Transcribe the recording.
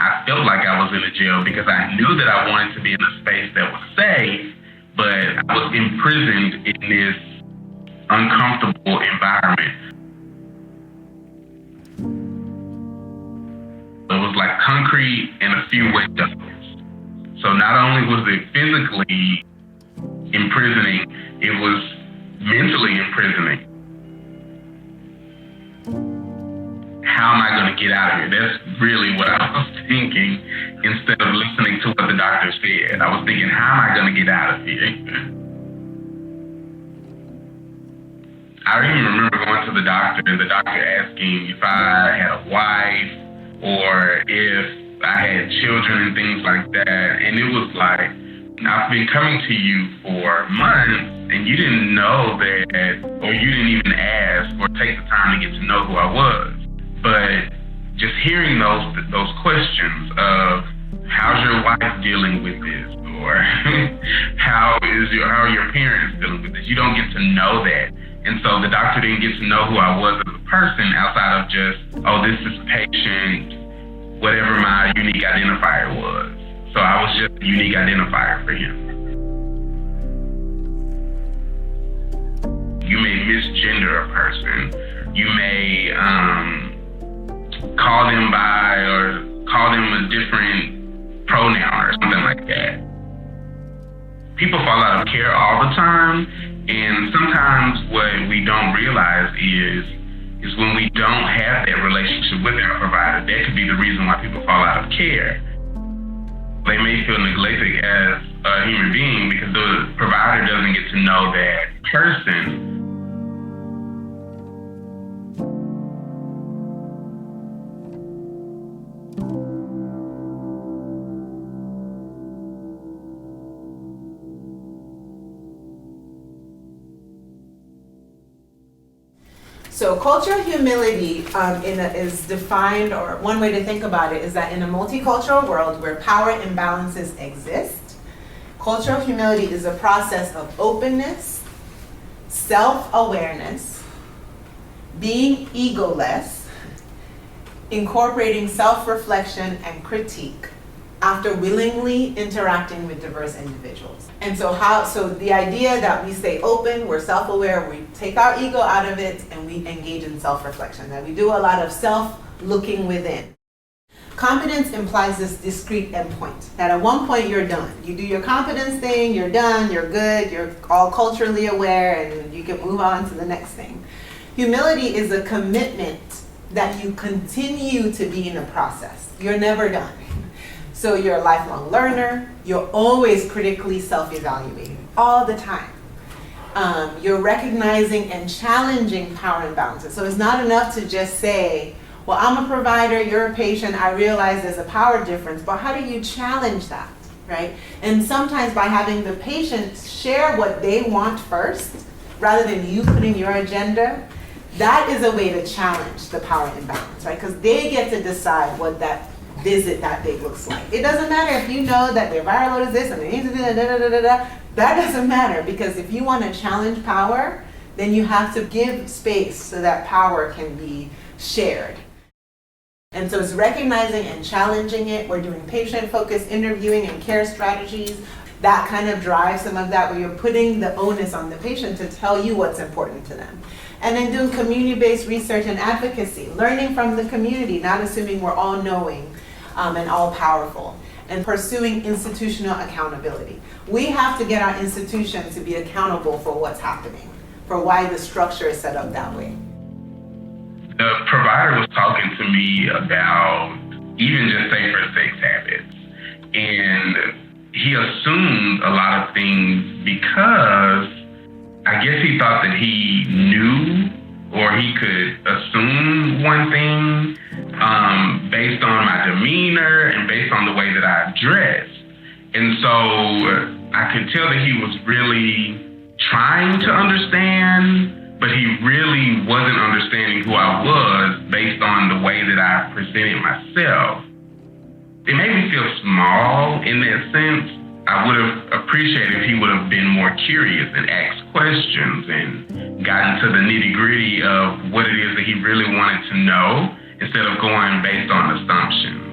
I felt like I was in a jail because I knew that I wanted to be in a space that was safe, but I was imprisoned in this uncomfortable environment. It was like concrete and a few windows. So not only was it physically imprisoning, it was mentally imprisoning. How am I going to get out of here? That's really what I was thinking instead of listening to what the doctor said. I was thinking, how am I going to get out of here? I even remember going to the doctor asking if I had a wife or if I had children and things like that. And it was like, I've been coming to you for months and you didn't know that, or you didn't even ask or take the time to get to know who I was. But just hearing those questions of how's your wife dealing with this, or how are your parents dealing with this, you don't get to know that. And so the doctor didn't get to know who I was as a person outside of just, oh, this is patient, whatever my unique identifier was. So I was just a unique identifier for him. You may misgender a person. You may call them by or call them a different pronoun or something like that. People fall out of care all the time, and sometimes what we don't realize is when we don't have that relationship with our provider, that could be the reason why people fall out of care. They may feel neglected as a human being because the provider doesn't get to know that person. So cultural humility is defined, or one way to think about it is that in a multicultural world where power imbalances exist, cultural humility is a process of openness, self-awareness, being egoless, incorporating self-reflection and critique after willingly interacting with diverse individuals. And so the idea that we stay open, we're self-aware, we take our ego out of it, and we engage in self-reflection, that we do a lot of self-looking within. Competence implies this discrete endpoint, that at one point you're done. You do your competence thing, you're done, you're good, you're all culturally aware, and you can move on to the next thing. Humility is a commitment that you continue to be in a process. You're never done. So you're a lifelong learner, you're always critically self-evaluating, all the time. You're recognizing and challenging power imbalances. So it's not enough to just say, well, I'm a provider, you're a patient, I realize there's a power difference, but how do you challenge that, right? And sometimes by having the patient share what they want first, rather than you putting your agenda, that is a way to challenge the power imbalance, right? Because they get to decide what that visit that big looks like. It doesn't matter if you know that their viral load is this and they need to do that. That doesn't matter, because if you want to challenge power, then you have to give space so that power can be shared. And so it's recognizing and challenging it. We're doing patient-focused interviewing and care strategies. That kind of drives some of that, where you're putting the onus on the patient to tell you what's important to them. And then doing community-based research and advocacy, learning from the community, not assuming we're all knowing and all powerful, and pursuing institutional accountability. We have to get our institution to be accountable for what's happening, for why the structure is set up that way. The provider was talking to me about even just safer sex habits, and he assumed a lot of things because I guess he thought that he knew, or he could assume one thing based on my demeanor and based on the way that I dressed. And so I could tell that he was really trying to understand, but he really wasn't understanding who I was based on the way that I presented myself. It made me feel small in that sense. I would have appreciated if he would have been more curious and asked questions and gotten to the nitty-gritty of what it is that he really wanted to know, instead of going based on assumptions.